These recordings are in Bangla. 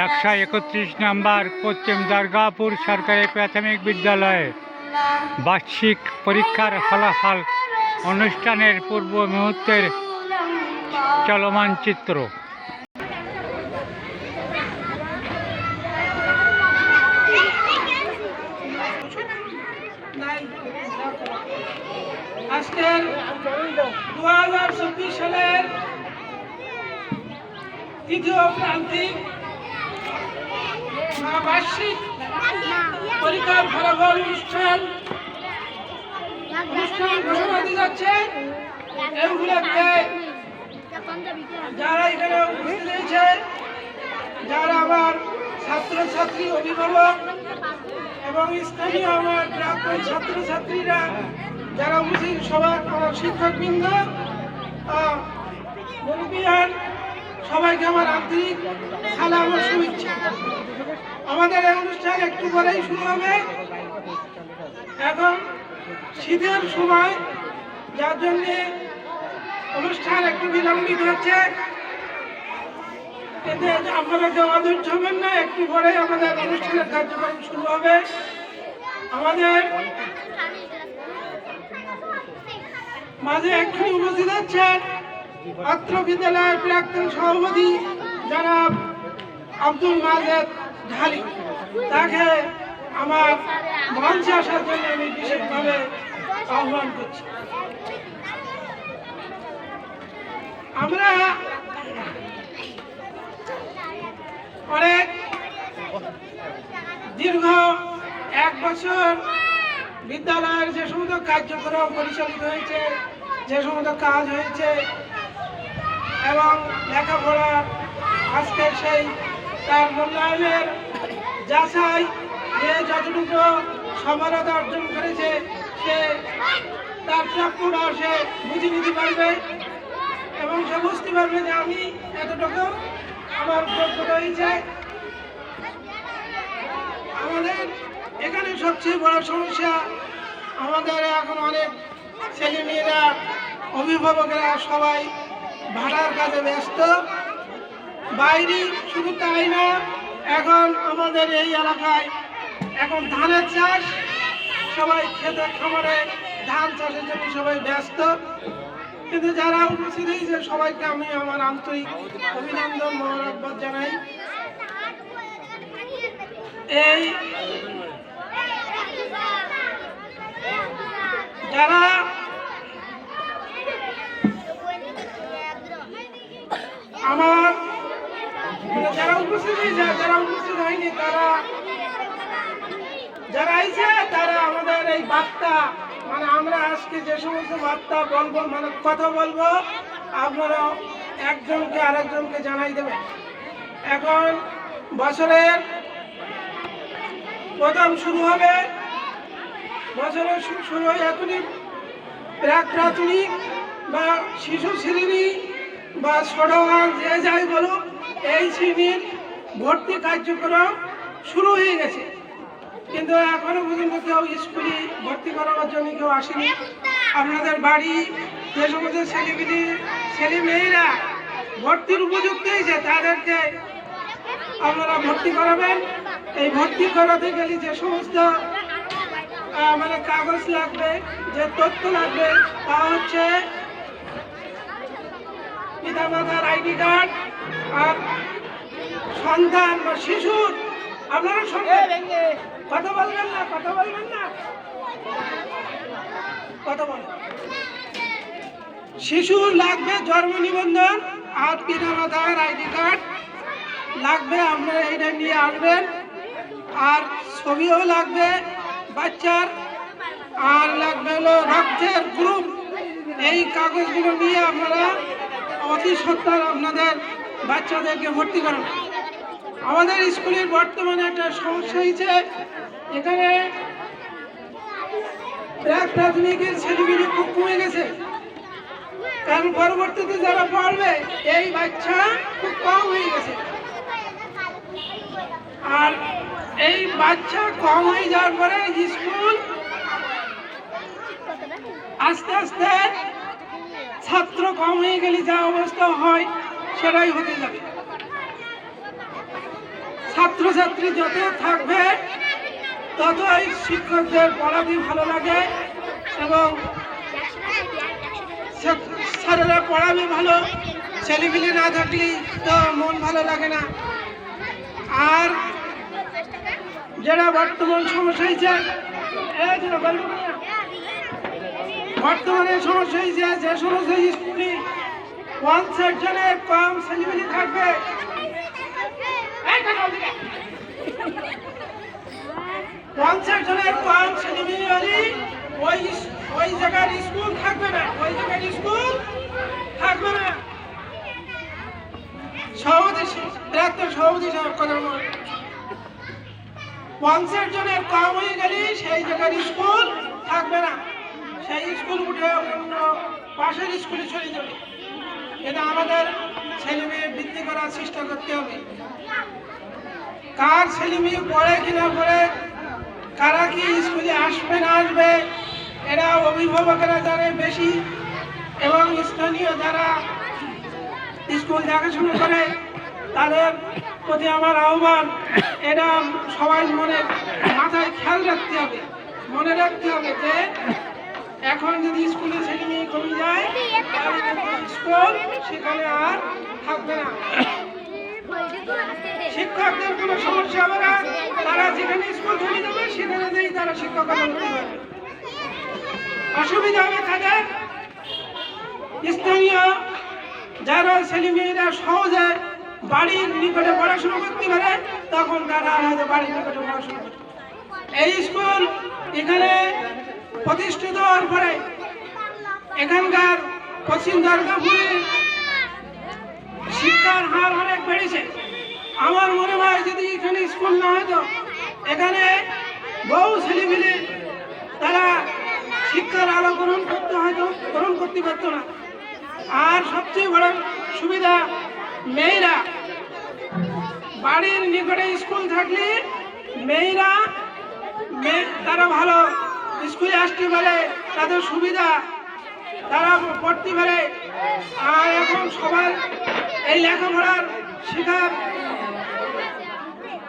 131 নম্বর পশ্চিম দুর্গাপুর সরকারি প্রাথমিক বিদ্যালয়ে বার্ষিক পরীক্ষার ফলাফল অনুষ্ঠানের পূর্ব মুহূর্তের চলমান চিত্র। আজকের 2024 সালের তৃতীয় প্রান্তিক বার্ষিক পরীক্ষার ফলাফল অনুষ্ঠান ঘোষণা দিতে যাচ্ছে। এই উপলক্ষে যারা এখানে উপস্থিত হয়েছে, যারা আমার ছাত্রছাত্রী, অভিভাবক এবং স্থানীয় আমার প্রাক্তন ছাত্রছাত্রীরা যারা উপস্থিত, সবার আমার শিক্ষকবৃন্দ, মুরব্বিয়ান, সবাইকে আমার আন্তরিক সালাম ও শুভেচ্ছা। আমাদের এই অনুষ্ঠান একটু পরেই শুরু হবে। এখন শীতের সময়, যার জন্য অনুষ্ঠান একটু বিলম্বিত হচ্ছে, কিন্তু আপনারা কেউ অধৈর্য হবেন না, একটু পরে আমাদের অনুষ্ঠানের কার্যক্রম শুরু হবে। আমাদের মাঝে এক্ষুনি উপস্থিত আছেন অত্র বিদ্যালয়ের প্রাক্তন সভাপতি জনাব আব্দুল মাজেদ ঢালি। তাকে আমার মঞ্চে আসার জন্য আমি বিশেষভাবে আহ্বান করছি। আমরা অনেক দীর্ঘ 1 বছর বিদ্যালয়ের যে সমস্ত কার্যক্রম পরিচালিত হয়েছে, যে সমস্ত কাজ হয়েছে এবং লেখাপড়া আজকের সেই তার মূল্যায়নের যাচাই, যে যতটুকু সফলতা অর্জন করেছে সে তার প্রাপ্যটা সে বুঝে নিতে পারবে এবং সে বুঝতে পারবে যে আমি এতটুকু আমার প্রাপ্য রয়েছে। আমাদের এখানে সবচেয়ে বড় সমস্যা, আমাদের এখন অনেক ছেলেমেয়েরা, অভিভাবকেরা সবাই ভাড়ার কাজে ব্যস্ত। বাইরে শুধু তাই না, এখন আমাদের এই এলাকায় এখন ধানের চাষ, সবাই খেতে খামারে ধান চাষের জন্য সবাই ব্যস্ত। কিন্তু যারা উপস্থিত হয়েছে সবাইকে আমি আমার আন্তরিক অভিনন্দন, মোবারকবাদ জানাই। এই যারা আমার যারা উপস্থিত হয়েছে, যারা উপস্থিত হয়নি, তারা যারা আইছে তারা আমাদের এই বার্তা, মানে আমরা আজকে যে সমস্ত বার্তা বলবো, মানে কথা বলবো, আপনারা একজনকে আরেকজনকে জানাই দেবেন। এখন বছরের প্রথম শুরু হবে, বছরের শুরু হয় এখনই প্রাক প্রাথমিক বা শিশু শ্রেণী বা ছোটগান যে যাই বলুন, এই শ্রেণীর ভর্তি কার্যক্রম শুরু হয়ে গেছে। কিন্তু এখনো পর্যন্ত কেউ স্কুলে ভর্তি করাবার জন্য কেউ আসেনি। আপনাদের বাড়ি যে সমস্ত ছেলে মেয়েরা ভর্তির উপযুক্ত হয়েছে তাদেরকে আপনারা ভর্তি করাবেন। এই ভর্তি করাতে গেলে যে সমস্ত মানে কাগজ লাগবে, যে তথ্য লাগবে, তা হচ্ছে পিতামাতার আইডি কার্ড আর সন্তান বা শিশুর, আপনারা কথা বলবেন না, কথা বলবেন না, কথা বলেন। শিশুর লাগবে জন্ম নিবন্ধন আর পিতামাতার আইডি কার্ড লাগবে, আপনারা এটা নিয়ে আসবেন। আর ছবিও লাগবে বাচ্চার, আর লাগবে হলো রক্তের গ্রুপ। এই কাগজগুলো নিয়ে আপনারা অতি সত্বর আপনাদের বাচ্চাদেরকে ভর্তি করুন। আমাদের স্কুলের বর্তমানে একটা সমস্যা হয়েছে, এখানে প্রাক প্রাথমিকের ছেলেমেয়ে খুব কমে গেছে, কারণ পরবর্তীতে যারা পড়বে এই বাচ্চা খুব কম হয়ে গেছে। আর এই বাচ্চা কম হয়ে যাওয়ার পরে স্কুল আস্তে আস্তে ছাত্র কম হয়ে গেলে যা অবস্থা হয় সেটাই হতে যাবে। ছাত্রছাত্রী যত থাকবে ততই শিক্ষকদের পড়াতে ভালো লাগে এবং স্যারেরা পড়াবে ভালো। ছেলেপিলে না থাকলেই তো মন ভালো লাগে না। আর যেটা বর্তমান সমস্যা হয়েছে, বর্তমানে সমস্যা হয়েছে যে সমস্ত স্কুলে 50 জনের কম ছেলেপিলে থাকবে, 50 জনের কম ছেলেপিলে হলে ওই জায়গার স্কুল থাকবে না, ওই জায়গার স্কুল থাকবে না। সভাপতি ডাক্তার সভাপতি সাহেব কথা বল, 50 জনের কম হয়ে গেলে সেই জায়গার স্কুল থাকবে না, সেই স্কুল উঠে অন্য পাশের স্কুলে চলে যাবে। এটা আমাদের ছেলে মেয়ে বৃদ্ধি করার চেষ্টা করতে হবে। কার ছেলে মেয়ে পড়ে কিনা পড়ে, কারা কি স্কুলে আসবে না আসবে, এরা অভিভাবকেরা জানে বেশি এবং স্থানীয় যারা স্কুল দেখাশোনা করে তাদের প্রতি আমার আহ্বান, এটা সবাই মাথায় খেয়াল রাখতে হবে, মনে রাখতে হবে যে এখন যদি স্কুলে ছেলে মেয়ে কমে যায় তাহলে স্কুল সেখানে আর থাকবে না। শিক্ষকদের কোনো সমস্যা হবে না, তারা যেখানে স্কুল চলে যাবে সেখানে যেই তারা শিক্ষকতা করতে পারবে। অসুবিধা হবে তাদের স্থানীয় যারা ছেলে মেয়েরা সহজে বাড়ির নিকটে পড়াশোনা করতে পারে, তখন তারা হয়তো বাড়ির নিকটে পড়াশোনা করতে পারে। এই স্কুল এখানে প্রতিষ্ঠিত হওয়ার পরে এখানকার পশ্চিম দুর্গাপুরে শিক্ষার হার অনেক বেড়েছে। আমার মনে হয় যদি এখানে স্কুল না হতো, এখানে বহু ছেলেমেয়ে তারা শিক্ষার আলো গ্রহণ করতে পারতো না। আর সবচেয়ে বড় সুবিধা, মেয়েরা বাড়ির নিকটে স্কুল থাকলে মেয়েরা তারা ভালো স্কুলে আসতে পারে, তাদের সুবিধা, তারা পড়তে পারে। আর এখন সবার এই লেখাপড়ার শেখার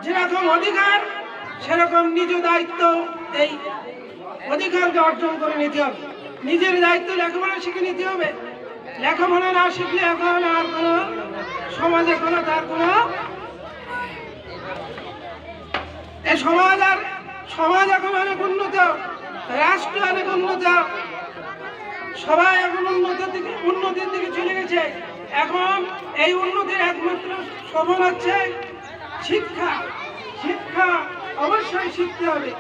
যেরকম অধিকার, সেরকম নিজ দায়িত্ব এই অধিকারকে অর্জন করে নিতে হবে। নিজের দায়িত্ব লেখাপড়া শিখে নিতে হবে। লেখাপড়া না শিখলে এখন আর কোনো সমাজে কোনো তার কোনো সমাজ এখন অনেক উন্নত, রাষ্ট্র অনেক উন্নত, সবাই এখন উন্নতির দিকে চলে গেছে। এখন এই উন্নতির একমাত্র সফল হচ্ছে শিক্ষা। শিক্ষা অবশ্যই শিখতে হবে।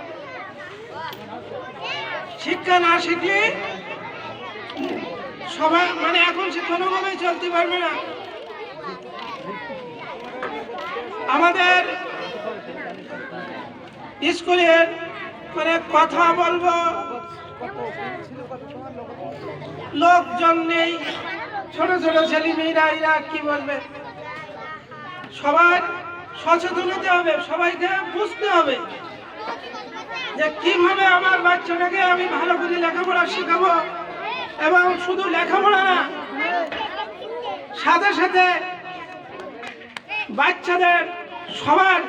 শিক্ষা না শিখলে সবাই এখন সে কোনোভাবেই চলতে পারবে না। আমাদের স্কুলের কথা বলবো লোকজন নেই, ছোট ছোট ছেলে মেয়েরা এরা কি বলবে। সবার সচেতন হতে হবে, সবাইকে বুঝতে হবে যে কিভাবে আমার বাচ্চাটাকে আমি ভালো করে লেখাপড়া শেখাবো। এবং শুধু লেখাপড়া না, সাথে সাথে বাচ্চাদের সবার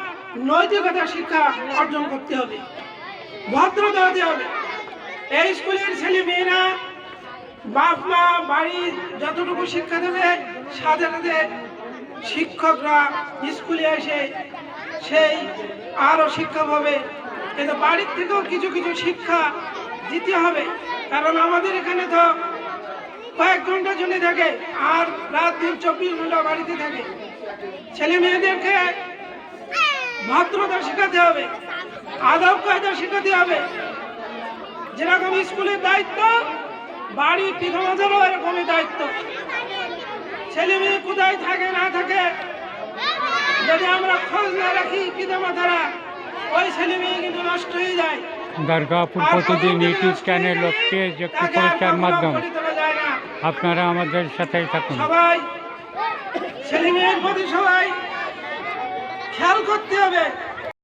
নৈতিকতা শিক্ষা অর্জন করতে হবে, ভদ্রতা হতে হবে। এই স্কুলের ছেলে মেয়েরা বাপ মা বাড়ি যতটুকু শিক্ষা দেবে, সাথে সাথে শিক্ষকরা স্কুলে এসে সেই আরও শিক্ষা পাবে। কিন্তু বাড়ির থেকেও কিছু কিছু শিক্ষা দিতে হবে, কারণ আমাদের এখানে তো কয়েক ঘন্টা জন্য থাকে আর রাত দিন 24 ঘন্টা বাড়িতে থাকে। ছেলে মেয়েদেরকে ভদ্রতা শেখাতে হবে, আদব কায়দা শেখাতে হবে। যেরকম স্কুলের দায়িত্ব, বাড়ি পিতামাতারও এরকমই দায়িত্ব। ছেলে মেয়ে কোথায় থাকে না থাকে যদি আমরা খোঁজ না রাখি পিতামাতারা, ওই ছেলে মেয়ে কিন্তু নষ্ট হয়ে যায়। দুর্গাপুর প্রতিদিন ইউটিউব চ্যানেল ও পেজ একটি প্রচার মাধ্যম, আপনারা আমাদের সাথেই থাকুন। সবাই ছেলে মেয়ের প্রতি সবাই খেয়াল করতে হবে।